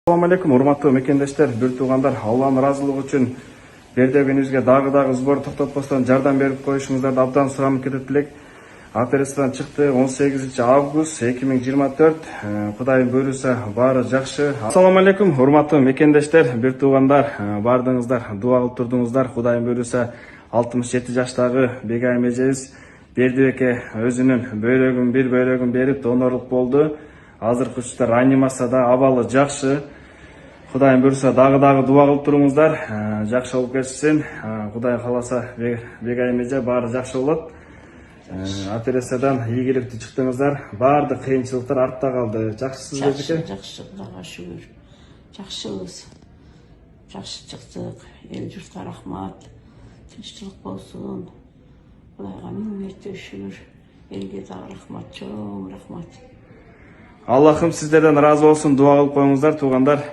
Assalamu алейкум, урматтуу мекендештер, бир туугандар, Алланын ыраазылыгы үчүн бердебиңизге дагы сбор токтотпостон жардам берип коюшуңуздарды абдан суранып кетип элек. Операциядан чыкты 18 август 2024. Кудайым буйруса баары жакшы. Ассаламу алейкум, урматтуу мекендештер, бир туугандар, баардыгыңыздар дуа кылып турдуңуздар. Кудайым буйруса 67 жаштагы Бегайым эжебиз Бердибекке өзүнүн бир бөйрөгүн берип донорлук болду. Азыркы учурда реанимацияда, абалы жакшы. Кудайым буйруса дагы дуа кылып туруңуздар. Жакшы болуп кетсин. Кудай кааласа Бегайым эже баары жакшы болот. Операциядан ийгиликтүү чыктыңыздар. Баардык кыйынчылыктар артта калды. Жакшысыз эжеке? Жакшы, Кудайга шүгүр. Жакшыбыз. Жакшы чыктык. Эл журтка рахмат. Тынччылык болсун. Кудайга миң мерте шүгүр. Элге дагы рахмат, чоң рахмат. Аллахым сиздерден ыраазы болсун. Дуа кылып коюңуздар, туугандар.